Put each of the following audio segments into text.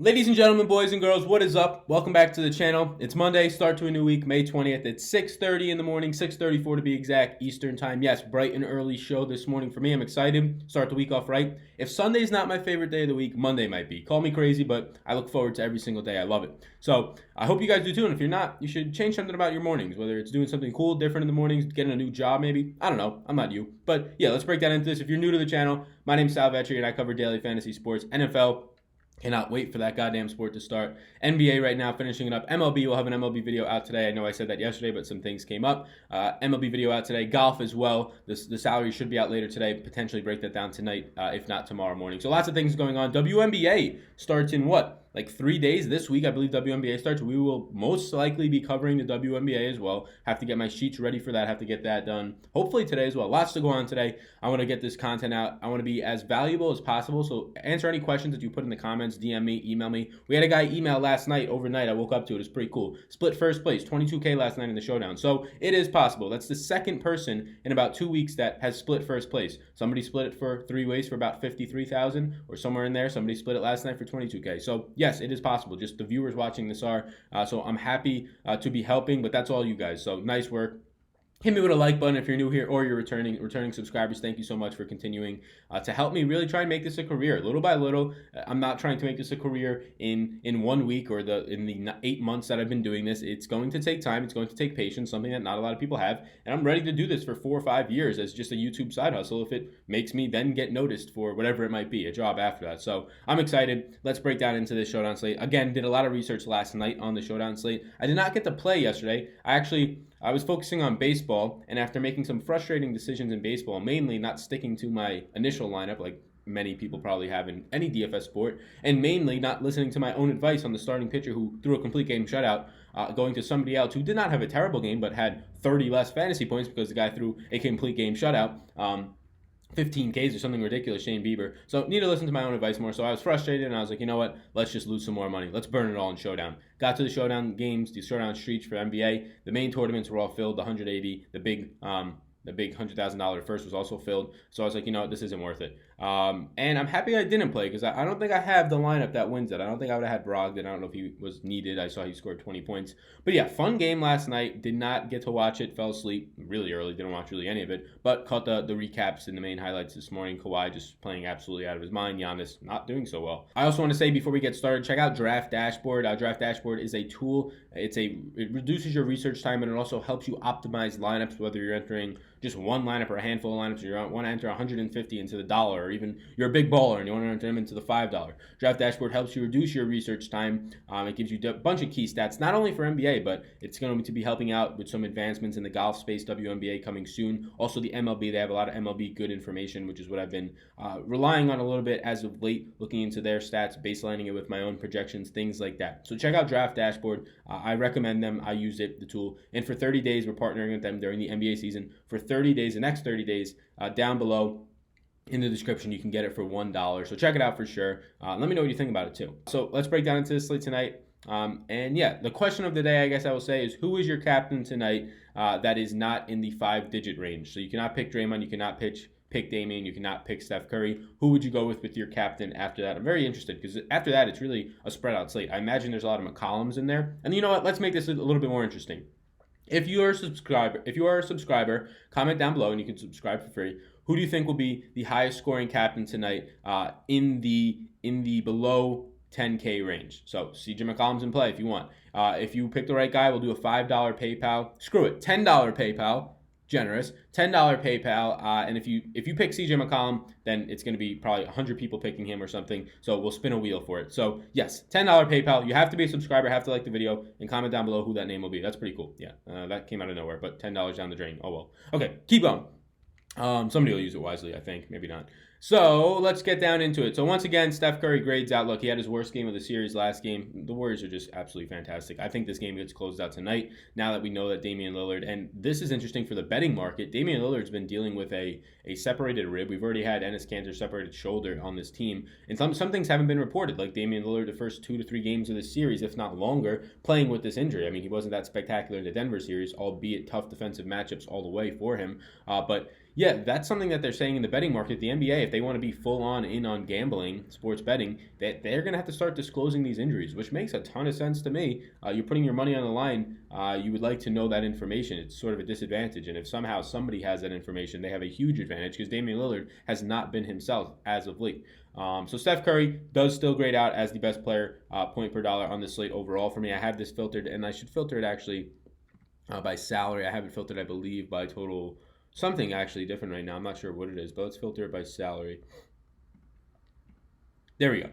Ladies and gentlemen, boys and girls, what is up? Welcome back to the channel. It's Monday, start to a new week, May 20th. It's 6:30 in the morning, 6:34 to be exact, Eastern time. Yes, bright and early show this morning for me. I'm excited. Start the week off right. If Sunday's not my favorite day of the week, Monday might be. Call me crazy, but I look forward to every single day. I love it. So I hope you guys do too. And if you're not, you should change something about your mornings, whether it's doing something cool, different in the mornings, getting a new job maybe. I don't know. I'm not you. But yeah, let's break that into this. If you're new to the channel, my name's Sal Vetri and I cover daily fantasy sports, NFL. Cannot wait for that goddamn sport to start. NBA right now, finishing it up. MLB, we'll have an MLB video out today. I know I said that yesterday, but some things came up. MLB video out today. Golf as well. The salary should be out later today. Potentially break that down tonight, if not tomorrow morning. So lots of things going on. WNBA starts in what? Like 3 days this week, I believe WNBA starts. We will most likely be covering the WNBA as well. Have to get my sheets ready for that. Have to get that done. Hopefully today as well. Lots to go on today. I want to get this content out. I want to be as valuable as possible. So answer any questions that you put in the comments. DM me, email me. We had a guy email last night, overnight. I woke up to it. It's pretty cool. Split first place, 22K last night in the showdown. So it is possible. That's the second person in about 2 weeks that has split first place. Somebody split it for 3 ways for about 53,000 or somewhere in there. Somebody split it last night for 22K. So yes, it is possible. Just the viewers watching this are. So I'm happy to be helping, but that's all you guys. So nice work. Hit me with a like button if you're new here or you're returning subscribers. Thank you so much for continuing to help me really try and make this a career. Little by little, I'm not trying to make this a career in 1 week or in the 8 months that I've been doing this. It's going to take time. It's going to take patience, something that not a lot of people have. And I'm ready to do this for 4 or 5 years as just a YouTube side hustle if it makes me then get noticed for whatever it might be, a job after that. So I'm excited. Let's break down into this showdown slate. Again, did a lot of research last night on the showdown slate. I did not get to play yesterday. I was focusing on baseball, and after making some frustrating decisions in baseball, mainly not sticking to my initial lineup like many people probably have in any DFS sport, and mainly not listening to my own advice on the starting pitcher who threw a complete game shutout, going to somebody else who did not have a terrible game but had 30 less fantasy points because the guy threw a complete game shutout. 15 Ks or something ridiculous, Shane Bieber. So need to listen to my own advice more. So I was frustrated and I was like, you know what? Let's just lose some more money. Let's burn it all in Showdown. Got to the Showdown games, the Showdown streets for NBA. The main tournaments were all filled, the 180, the big $100,000 first was also filled. So I was like, you know what, this isn't worth it. And I'm happy I didn't play because I don't think I have the lineup that wins it. I don't think I would have had Brogdon. I don't know if he was needed. I saw he scored 20 points. But yeah, fun game last night. Did not get to watch it. Fell asleep really early. Didn't watch really any of it. But caught the recaps and the main highlights this morning. Kawhi just playing absolutely out of his mind. Giannis not doing so well. I also want to say before we get started, check out Draft Dashboard. Draft Dashboard is a tool. It reduces your research time and it also helps you optimize lineups, whether you're entering just one lineup or a handful of lineups, or you want to enter 150 into the dollar, or even you're a big baller and you want to enter them into the $5. Draft Dashboard helps you reduce your research time. It gives you a bunch of key stats, not only for NBA, but it's going to be helping out with some advancements in the golf space, WNBA coming soon. Also the MLB, they have a lot of MLB good information, which is what I've been relying on a little bit as of late, looking into their stats, baselining it with my own projections, things like that. So check out Draft Dashboard. I recommend them. I use it, the tool. And for 30 days, we're partnering with them during the NBA season. For 30 days, the next 30 days, down below in the description, you can get it for $1. So check it out for sure. Let me know what you think about it too. So let's break down into this slate tonight. And yeah, the question of the day, I guess I will say, is who is your captain tonight that is not in the 5-digit range? So you cannot pick Draymond, you cannot pick Damian, you cannot pick Steph Curry. Who would you go with your captain after that? I'm very interested because after that, it's really a spread out slate. I imagine there's a lot of McCollums in there. And you know what? Let's make this a little bit more interesting. If you are a subscriber, comment down below and you can subscribe for free. Who do you think will be the highest scoring captain tonight in the below 10K range? So CJ McCollum's in play if you want. If you pick the right guy, we'll do a $5 PayPal. Screw it, $10 PayPal. Generous, $10 PayPal, and if you pick CJ McCollum, then it's going to be probably 100 people picking him or something, so we'll spin a wheel for it. So yes, $10 PayPal. You have to be a subscriber, have to like the video, and comment down below who that name will be. That's pretty cool. Yeah, that came out of nowhere, but $10 down the drain. Oh well. Okay, keep going. Somebody will use it wisely, I think. Maybe not. So let's get down into it. So once again, Steph Curry grades out. Look, he had his worst game of the series last game. The Warriors are just absolutely fantastic. I think this game gets closed out tonight now that we know that Damian Lillard, and this is interesting for the betting market, Damian Lillard's been dealing with a separated rib. We've already had Enes Kanter separated shoulder on this team, and some things haven't been reported, like Damian Lillard the first 2 to 3 games of the series, if not longer, playing with this injury. I mean, he wasn't that spectacular in the Denver series, albeit tough defensive matchups all the way for him, but Yeah, that's something that they're saying in the betting market. The NBA, if they want to be full on in on gambling, sports betting, that they're going to have to start disclosing these injuries, which makes a ton of sense to me. You're putting your money on the line. You would like to know that information. It's sort of a disadvantage. And if somehow somebody has that information, they have a huge advantage because Damian Lillard has not been himself as of late. So Steph Curry does still grade out as the best player, point per dollar on the slate overall for me. I have this filtered, and I should filter it actually by salary. I have it filtered, I believe, by total. Something actually different right now. I'm not sure what it is, but let's filter it by salary. There we go.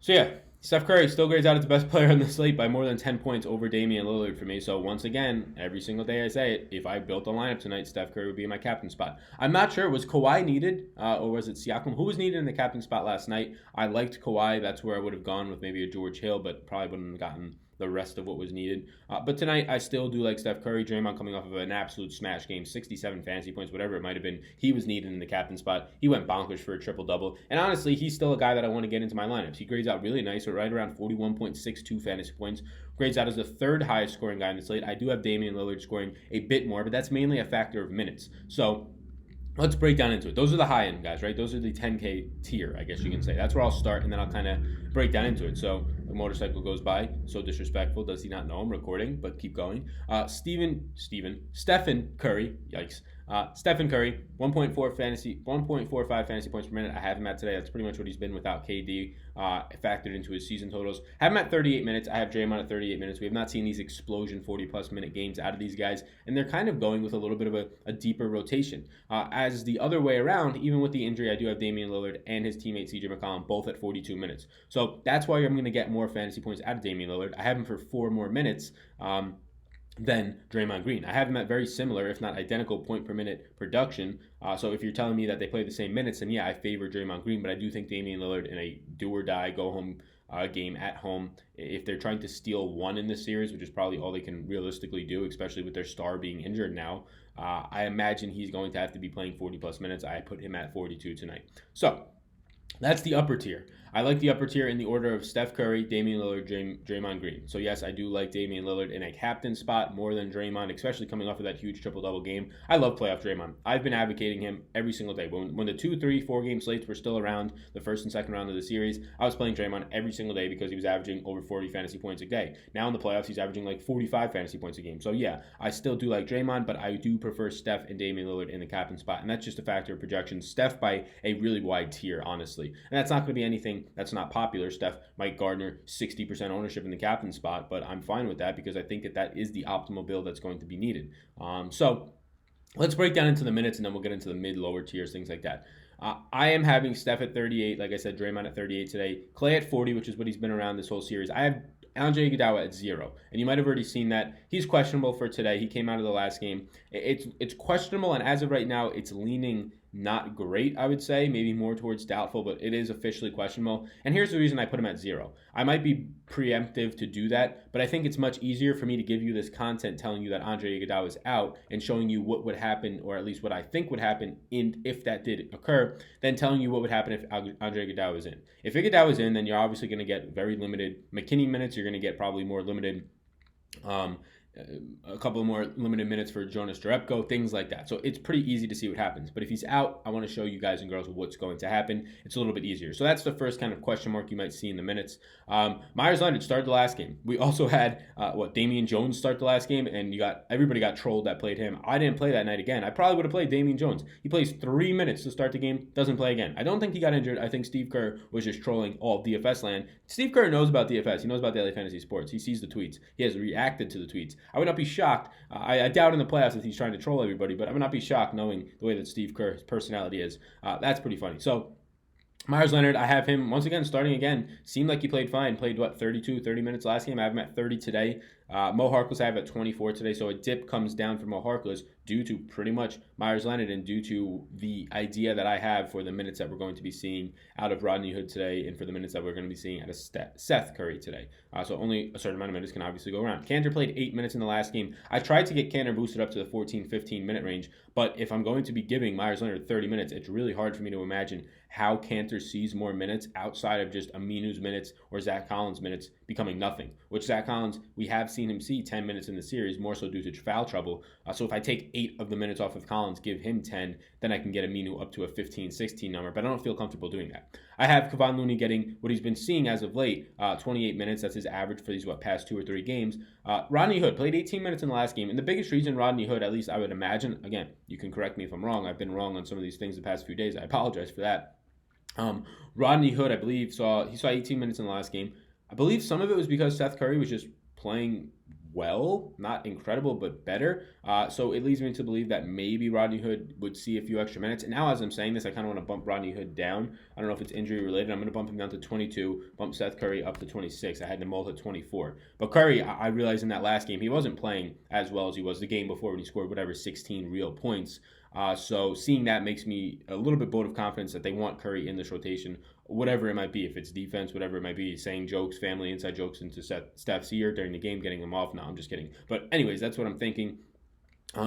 So yeah, Steph Curry still grades out as the best player on the slate by more than 10 points over Damian Lillard for me. So once again, every single day I say it, if I built a lineup tonight, Steph Curry would be in my captain spot. I'm not sure, was Kawhi needed or was it Siakam? Who was needed in the captain spot last night? I liked Kawhi. That's where I would have gone with maybe a George Hill, but probably wouldn't have gotten the rest of what was needed. But tonight, I still do like Steph Curry. Draymond coming off of an absolute smash game, 67 fantasy points, whatever it might have been. He was needed in the captain spot. He went bonkers for a triple-double. And honestly, he's still a guy that I want to get into my lineups. He grades out really nice, right around 41.62 fantasy points. Grades out as the third highest scoring guy in the slate. I do have Damian Lillard scoring a bit more, but that's mainly a factor of minutes. So let's break down into it. Those are the high-end guys, right? Those are the 10K tier, I guess you can say. That's where I'll start, and then I'll kind of break down into it. So a motorcycle goes by. So disrespectful. Does he not know I'm recording? But keep going. Stephen Curry. Yikes. Stephen Curry, 1.45 fantasy points per minute. I have him at today. That's pretty much what he's been without KD factored into his season totals. I have him at 38 minutes. I have Draymond at 38 minutes. We have not seen these explosion 40-plus minute games out of these guys, and they're kind of going with a little bit of a deeper rotation. As the other way around, even with the injury, I do have Damian Lillard and his teammate CJ McCollum both at 42 minutes. So that's why I'm going to get more fantasy points out of Damian Lillard. I have him for 4 more minutes. Than Draymond Green. I have him at very similar, if not identical, point per minute production. So if you're telling me that they play the same minutes, then yeah, I favor Draymond Green, but I do think Damian Lillard in a do or die, go home game at home, if they're trying to steal one in this series, which is probably all they can realistically do, especially with their star being injured now, I imagine he's going to have to be playing 40 plus minutes. I put him at 42 tonight. So that's the upper tier. I like the upper tier in the order of Steph Curry, Damian Lillard, Draymond Green. So yes, I do like Damian Lillard in a captain spot more than Draymond, especially coming off of that huge triple-double game. I love playoff Draymond. I've been advocating him every single day. When the 2, 3, 4 game slates were still around, the first and second round of the series, I was playing Draymond every single day because he was averaging over 40 fantasy points a day. Now in the playoffs, he's averaging like 45 fantasy points a game. So yeah, I still do like Draymond, but I do prefer Steph and Damian Lillard in the captain spot, and that's just a factor of projections. Steph by a really wide tier, honestly. And that's not going to be anything that's not popular. Steph might garner 60% ownership in the captain spot, but I'm fine with that because I think that is the optimal build that's going to be needed. So let's break down into the minutes, and then we'll get into the mid-lower tiers, things like that. I am having Steph at 38, like I said, Draymond at 38 today, Clay at 40, which is what he's been around this whole series. I have Andre Iguodala at 0, and you might have already seen that. He's questionable for today. He came out of the last game. It's questionable, and as of right now, it's leaning not great, I would say, maybe more towards doubtful, but it is officially questionable. And here's the reason I put him at 0. I might be preemptive to do that, but I think it's much easier for me to give you this content telling you that Andre Iguodala is out and showing you what would happen, or at least what I think would happen if that did occur, than telling you what would happen if Andre Iguodala was in. If Iguodala was in, then you're obviously going to get very limited McKinney minutes. You're going to get probably more limited a couple more limited minutes for Jonas Jerebko, things like that. So it's pretty easy to see what happens. But if he's out, I want to show you guys and girls what's going to happen. It's a little bit easier. So that's the first kind of question mark you might see in the minutes. Myers Leonard started the last game. We also had Damian Jones start the last game, and everybody got trolled that played him. I didn't play that night again. I probably would have played Damian Jones. He plays 3 minutes to start the game, doesn't play again. I don't think he got injured. I think Steve Kerr was just trolling all of DFS land. Steve Kerr knows about DFS. He knows about daily fantasy sports. He sees the tweets. He has reacted to the tweets. I would not be shocked. I doubt in the playoffs that he's trying to troll everybody, but I would not be shocked knowing the way that Steve Kerr's personality is. That's pretty funny. So Myers Leonard, I have him once again starting again. Seemed like he played fine. Played 30 minutes last game. I have him at 30 today. Mo Harkless I have at 24 today. So a dip comes down for Mo Harkless due to pretty much Myers Leonard and due to the idea that I have for the minutes that we're going to be seeing out of Rodney Hood today and for the minutes that we're going to be seeing out of Seth Curry today. So only a certain amount of minutes can obviously go around. Kanter played 8 minutes in the last game. I tried to get Kanter boosted up to the 14-15 minute range, but if I'm going to be giving Myers Leonard 30 minutes, it's really hard for me to imagine how Kanter sees more minutes outside of just Aminu's minutes or Zach Collins' minutes becoming nothing, which Zach Collins, we have seen him see 10 minutes in the series, more so due to foul trouble. So if I take 8 of the minutes off of Collins, give him 10, then I can get Aminu up to a 15, 16 number, but I don't feel comfortable doing that. I have Kevon Looney getting what he's been seeing as of late, 28 minutes. That's his average for these, past 2 or 3 games. Rodney Hood played 18 minutes in the last game, and the biggest reason Rodney Hood, at least I would imagine, again, you can correct me if I'm wrong. I've been wrong on some of these things the past few days. I apologize for that. Rodney Hood, I believe, saw 18 minutes in the last game. I believe some of it was because Seth Curry was just playing well, not incredible, but better. So it leads me to believe that maybe Rodney Hood would see a few extra minutes. And now as I'm saying this, I kind of want to bump Rodney Hood down. I don't know if it's injury related. I'm going to bump him down to 22, bump Seth Curry up to 26. I had them both at 24. But Curry, I realized in that last game, he wasn't playing as well as he was the game before when he scored 16 real points. So seeing that makes me a little bit bold of confidence that they want Curry in this rotation, whatever it might be. If it's defense, whatever it might be, saying jokes, family inside jokes into Steph's ear during the game, getting him off. No, I'm just kidding. But anyways, that's what I'm thinking.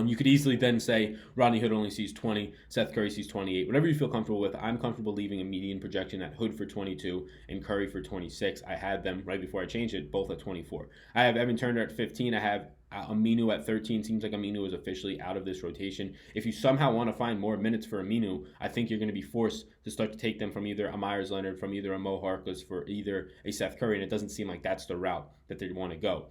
You could easily then say Rodney Hood only sees 20, Seth Curry sees 28. Whatever you feel comfortable with. I'm comfortable leaving a median projection at Hood for 22 and Curry for 26. I had them right before I changed it, both at 24. I have Evan Turner at 15. I have Aminu at 13. Seems like Aminu is officially out of this rotation. If you somehow want to find more minutes for Aminu, I think you're going to be forced to start to take them from either a Myers Leonard, from either a Mo Harkless, for either a Seth Curry, and it doesn't seem like that's the route that they want to go.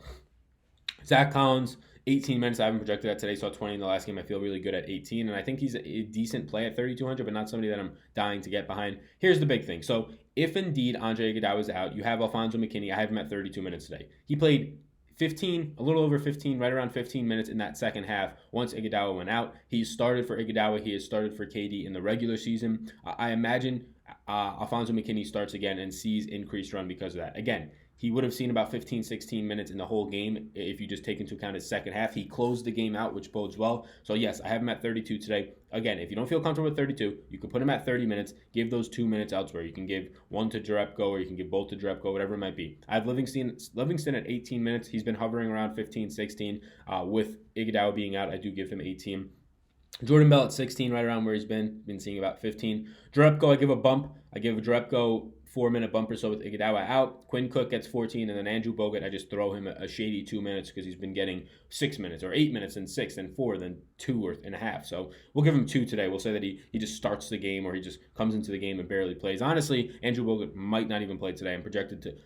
Zach Collins, 18 minutes. I haven't projected that today. Saw 20 in the last game. I feel really good at 18, and I think he's a decent play at 3,200, but not somebody that I'm dying to get behind. Here's the big thing. So if indeed Andre Iguodala is out, you have Alfonso McKinney. I have him at 32 minutes today. He played 15, a little over 15, right around 15 minutes in that second half once Iguodala went out. He started for Iguodala. He has started for KD in the regular season. I imagine Alfonso McKinney starts again and sees increased run because of that. Again, he would have seen about 15, 16 minutes in the whole game if you just take into account his second half. He closed the game out, which bodes well. So, yes, I have him at 32 today. Again, if you don't feel comfortable with 32, you can put him at 30 minutes. Give those 2 minutes elsewhere. You can give one to Jerebko, or you can give both to Jerebko, whatever it might be. I have Livingston at 18 minutes. He's been hovering around 15, 16. With Iguodala being out, I do give him 18. Jordan Bell at 16, right around where he's been seeing about 15. Jerebko, I give a bump. I give a Jerebko 4-minute bump or so with Iguodala out. Quinn Cook gets 14, and then Andrew Bogut, I just throw him a shady 2 minutes because he's been getting 6 minutes, or 8 minutes, and 6, and 4, then 2.5. So we'll give him 2 today. We'll say that he just starts the game, or he just comes into the game and barely plays. Honestly, Andrew Bogut might not even play today.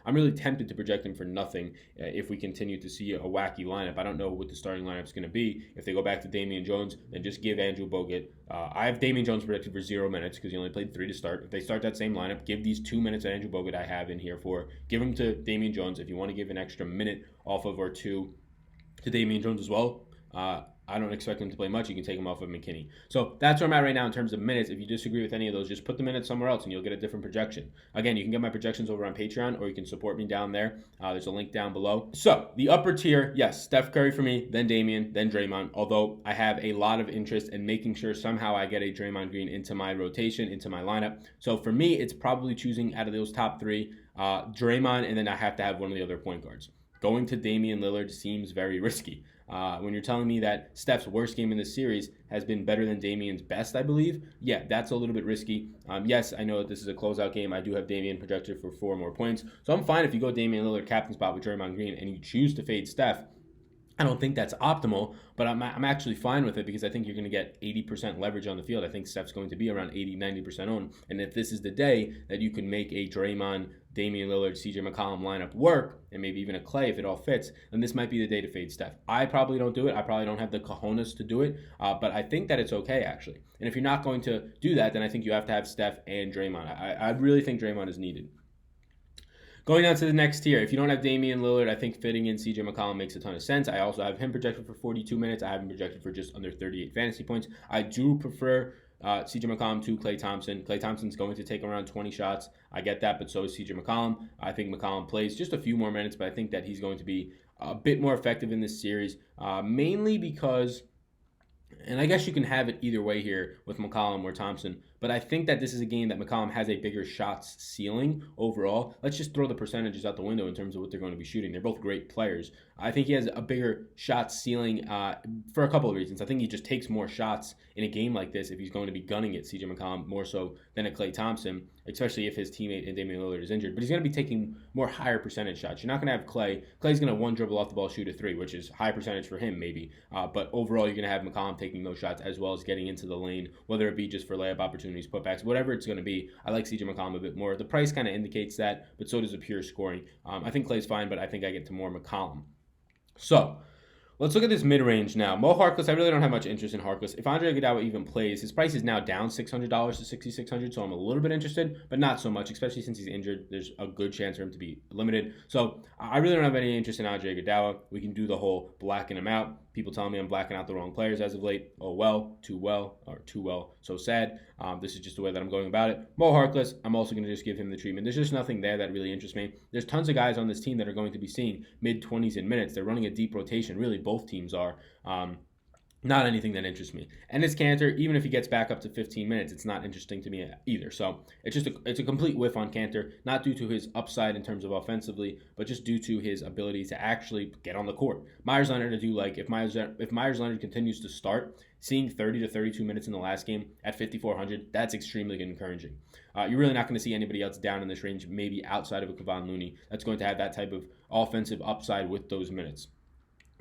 I'm really tempted to project him for nothing if we continue to see a wacky lineup. I don't know what the starting lineup is going to be. If they go back to Damian Jones, then just give Andrew Bogut. I have Damian Jones projected for 0 minutes because he only played 3 to start. If they start that same lineup, give these 2 minutes that Andrew Bogut I have in here for. Give him to Damian Jones. If you want to give an extra minute off of or 2 to Damian Jones as well, I don't expect him to play much. You can take him off of McKinney. So that's where I'm at right now in terms of minutes. If you disagree with any of those, just put the minutes somewhere else and you'll get a different projection. Again, you can get my projections over on Patreon, or you can support me down there. There's a link down below. So the upper tier, yes, Steph Curry for me, then Damian, then Draymond. Although I have a lot of interest in making sure somehow I get a Draymond Green into my rotation, into my lineup. So for me, it's probably choosing out of those top 3, Draymond, and then I have to have one of the other point guards. Going to Damian Lillard seems very risky. When you're telling me that Steph's worst game in this series has been better than Damian's best, I believe, yeah, that's a little bit risky. Yes, I know that this is a closeout game. I do have Damian projected for 4 more points. So I'm fine if you go Damian Lillard captain spot with Draymond Green and you choose to fade Steph. I don't think that's optimal, but I'm actually fine with it because I think you're going to get 80% leverage on the field. I think Steph's going to be around 80, 90% owned. And if this is the day that you can make a Draymond, Damian Lillard, CJ McCollum lineup work, and maybe even a Clay if it all fits, then this might be the day to fade Steph. I probably don't do it. I probably don't have the cojones to do it, but I think that it's okay, actually. And if you're not going to do that, then I think you have to have Steph and Draymond. I really think Draymond is needed. Going down to the next tier, if you don't have Damian Lillard, I think fitting in CJ McCollum makes a ton of sense. I also have him projected for 42 minutes. I have him projected for just under 38 fantasy points. I do prefer CJ McCollum to Klay Thompson. Klay Thompson's going to take around 20 shots. I get that, but so is CJ McCollum. I think McCollum plays just a few more minutes, but I think that he's going to be a bit more effective in this series, mainly because, and I guess you can have it either way here with McCollum or Thompson, But I think that this is a game that McCollum has a bigger shots ceiling overall. Let's just throw the percentages out the window in terms of what they're going to be shooting. They're both great players. I think he has a bigger shot ceiling for a couple of reasons. I think he just takes more shots in a game like this if he's going to be gunning it, CJ McCollum, more so than a Klay Thompson, especially if his teammate and Damian Lillard is injured. But he's going to be taking more higher percentage shots. You're not going to have Klay. Clay's going to one dribble off the ball, shoot a three, which is high percentage for him maybe. But overall, you're going to have McCollum taking those shots as well as getting into the lane, whether it be just for layup opportunities, putbacks, whatever it's going to be. I like CJ McCollum a bit more. The price kind of indicates that, but so does the pure scoring. I think Klay's fine, but I think I get to more McCollum. So let's look at this mid-range now. Mo Harkless, I really don't have much interest in Harkless. If Andre Iguodala even plays, his price is now down $600 to $6,600, so I'm a little bit interested, but not so much, especially since he's injured. There's a good chance for him to be limited. So I really don't have any interest in Andre Iguodala. We can do the whole blacking him out. People telling me I'm blacking out the wrong players as of late. Oh well, too well, so sad. This is just the way that I'm going about it. Mo Harkless, I'm also going to just give him the treatment. There's just nothing there that really interests me. There's tons of guys on this team that are going to be seeing mid-20s in minutes. They're running a deep rotation. Really, both teams are. Not anything that interests me. And it's Kanter, even if he gets back up to 15 minutes, it's not interesting to me either. So it's a complete whiff on Kanter, not due to his upside in terms of offensively, but just due to his ability to actually get on the court. Myers Leonard, I do like. If Myers Leonard continues to start, seeing 30 to 32 minutes in the last game at 5,400, that's extremely encouraging. You're really not going to see anybody else down in this range, maybe outside of a Kevon Looney, that's going to have that type of offensive upside with those minutes.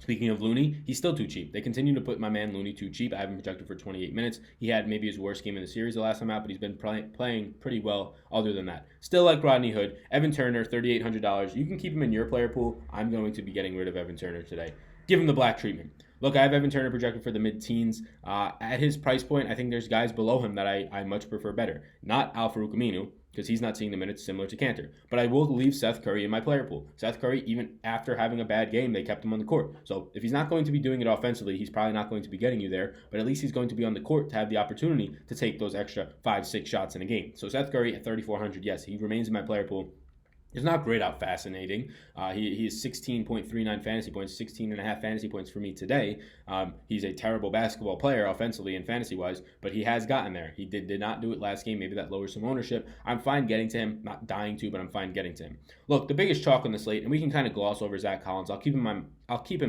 Speaking of Looney, he's still too cheap. They continue to put my man Looney too cheap. I have him projected for 28 minutes. He had maybe his worst game in the series the last time out, but he's been playing pretty well other than that. Still like Rodney Hood. Evan Turner, $3,800. You can keep him in your player pool. I'm going to be getting rid of Evan Turner today. Give him the black treatment. Look, I have Evan Turner projected for the mid-teens. At his price point, I think there's guys below him that I much prefer better. Not Al-Farouq Aminu, because he's not seeing the minutes similar to Kanter. But I will leave Seth Curry in my player pool. Seth Curry, even after having a bad game, they kept him on the court. So if he's not going to be doing it offensively, he's probably not going to be getting you there. But at least he's going to be on the court to have the opportunity to take those extra 5-6 shots in a game. So Seth Curry at 3,400, yes, he remains in my player pool. He's not great out fascinating. He is 16.39 fantasy points, 16.5 fantasy points for me today. He's a terrible basketball player offensively and fantasy-wise, but he has gotten there. He did not do it last game. Maybe that lowers some ownership. I'm fine getting to him. Not dying to, but I'm fine getting to him. Look, the biggest chalk on the slate, and we can kind of gloss over Zach Collins. I'll keep him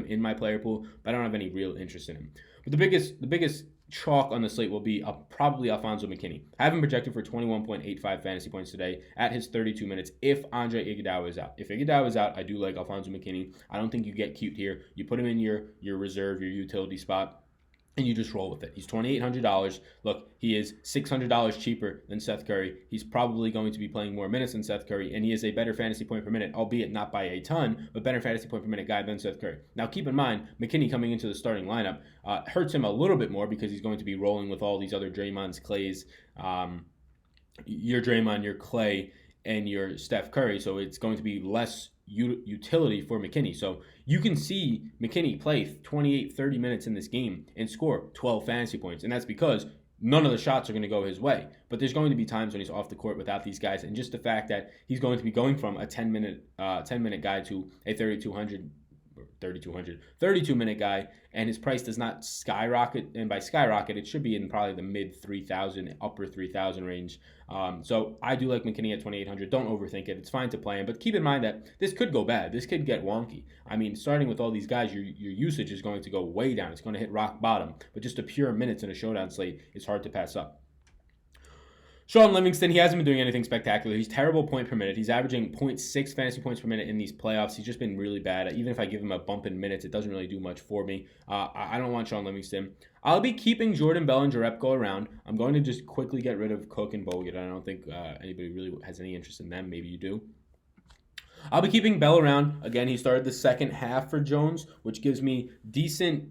in my player pool, but I don't have any real interest in him. But the biggest chalk on the slate will be probably Alfonso McKinney. I have him projected for 21.85 fantasy points today at his 32 minutes if Andre Iguodala is out. If Iguodala is out, I do like Alfonso McKinney. I don't think you get cute here. You put him in your reserve, your utility spot, and you just roll with it. He's $2,800. Look, he is $600 cheaper than Seth Curry. He's probably going to be playing more minutes than Seth Curry, and he is a better fantasy point per minute, albeit not by a ton, but better fantasy point per minute guy than Seth Curry. Now, keep in mind, McKinney coming into the starting lineup hurts him a little bit more because he's going to be rolling with all these other Draymonds, Clays, your Draymond, your Clay, and your Steph Curry, so it's going to be less utility for McKinney. So you can see McKinney play 28, 30 minutes in this game and score 12 fantasy points, and that's because none of the shots are going to go his way. But there's going to be times when he's off the court without these guys, and just the fact that he's going to be going from a 10-minute guy to a 32-minute guy, and his price does not skyrocket, and by skyrocket, it should be in probably the mid 3,000, upper 3,000 range. So I do like McKinney at 2,800. Don't overthink it. It's fine to play him, but keep in mind that this could go bad. This could get wonky. I mean, starting with all these guys, your usage is going to go way down. It's going to hit rock bottom, but just a pure minutes in a showdown slate is hard to pass up. Shaun Livingston, he hasn't been doing anything spectacular. He's terrible point per minute. He's averaging 0.6 fantasy points per minute in these playoffs. He's just been really bad. Even if I give him a bump in minutes, it doesn't really do much for me. I don't want Shaun Livingston. I'll be keeping Jordan Bell and Jerebko around. I'm going to just quickly get rid of Cook and Bogut. I don't think anybody really has any interest in them. Maybe you do. I'll be keeping Bell around. Again, he started the second half for Jones, which gives me decent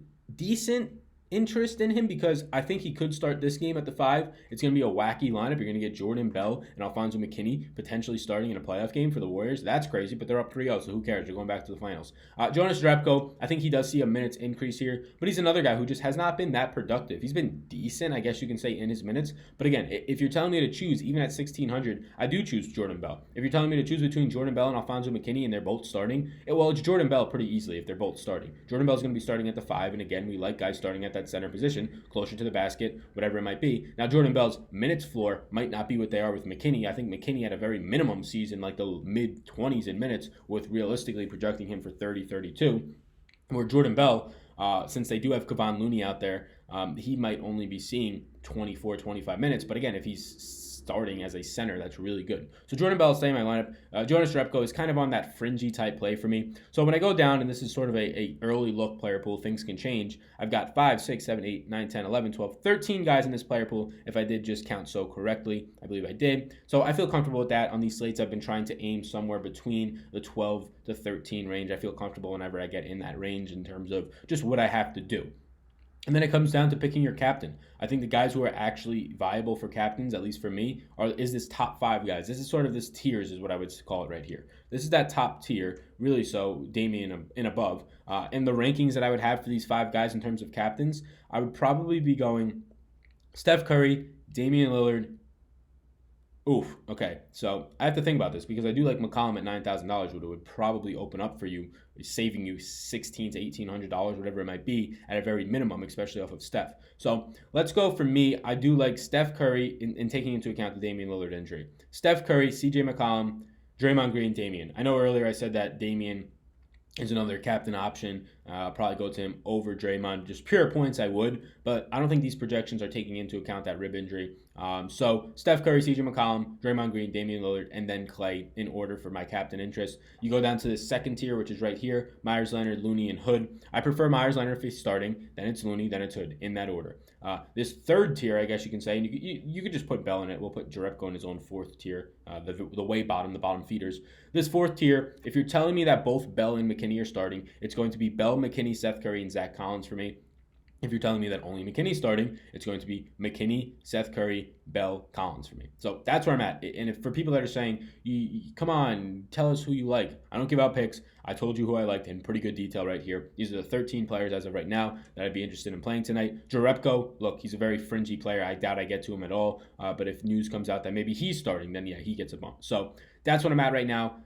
interest in him because I think he could start this game at the 5. It's going to be a wacky lineup. You're going to get Jordan Bell and Alfonso McKinney potentially starting in a playoff game for the Warriors. That's crazy, but they're up 3-0, so who cares? They're going back to the finals. Jonas Jerebko, I think he does see a minutes increase here, but he's another guy who just has not been that productive. He's been decent, I guess you can say, in his minutes, but again, if you're telling me to choose, even at 1,600, I do choose Jordan Bell. If you're telling me to choose between Jordan Bell and Alfonso McKinney and they're both starting, it's Jordan Bell pretty easily if they're both starting. Jordan Bell's going to be starting at the 5, and again, we like guys starting at that that center position, closer to the basket, whatever it might be. Now, Jordan Bell's minutes floor might not be what they are with McKinney. I think McKinney had a very minimum season, like the mid-20s in minutes, with realistically projecting him for 30, 32. Where Jordan Bell, since they do have Kevon Looney out there, he might only be seeing 24, 25 minutes. But again, if he's starting as a center, that's really good. So Jordan Bell is staying in my lineup. Jonas Jerebko is kind of on that fringy type play for me. So when I go down, and this is sort of a early look player pool, things can change. I've got 5, 6, 7, 8, 9, 10, 11, 12, 13 guys in this player pool if I did just count so correctly. I believe I did. So I feel comfortable with that. On these slates, I've been trying to aim somewhere between the 12 to 13 range. I feel comfortable whenever I get in that range in terms of just what I have to do. And then it comes down to picking your captain. I think the guys who are actually viable for captains, at least for me, is this top 5 guys. This is sort of this tiers is what I would call it right here. This is that top tier, really so Damian and above. And the rankings that I would have for these 5 guys in terms of captains, I would probably be going Steph Curry, Damian Lillard. Oof, okay. So I have to think about this because I do like McCollum at $9,000, but it would probably open up for you, saving you $1,600 to $1,800, whatever it might be, at a very minimum, especially off of Steph. So let's go for me. I do like Steph Curry in taking into account the Damian Lillard injury. Steph Curry, CJ McCollum, Draymond Green, Damian. I know earlier I said that Damian is another captain option. I'll probably go to him over Draymond. Just pure points I would, but I don't think these projections are taking into account that rib injury. So Steph Curry, CJ McCollum, Draymond Green, Damian Lillard, and then Clay in order for my captain interest. You go down to the second tier, which is right here, Myers Leonard, Looney, and Hood. I prefer Myers Leonard if he's starting, then it's Looney, then it's Hood, in that order. This third tier, I guess you can say, and you could just put Bell in it. We'll put Jerebko in his own fourth tier, the way bottom, the bottom feeders. This fourth tier, if you're telling me that both Bell and McKinney are starting, it's going to be Bell, McKinney, Seth Curry, and Zach Collins for me. If you're telling me that only McKinney's starting, it's going to be McKinney, Seth Curry, Bell, Collins for me. So that's where I'm at. And if for people that are saying, come on, tell us who you like. I don't give out picks. I told you who I liked in pretty good detail right here. These are the 13 players as of right now that I'd be interested in playing tonight. Jerebko, look, he's a very fringy player. I doubt I get to him at all. But if news comes out that maybe he's starting, then yeah, he gets a bump. So that's what I'm at right now.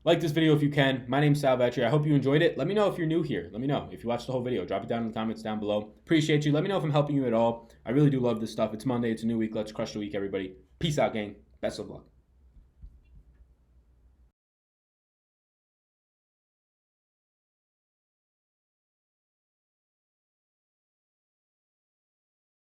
Like this video if you can. My name's Sal Vetri. I hope you enjoyed it. Let me know if you're new here. Let me know if you watched the whole video. Drop it down in the comments down below. Appreciate you. Let me know if I'm helping you at all. I really do love this stuff. It's Monday. It's a new week. Let's crush the week, everybody. Peace out, gang. Best of luck.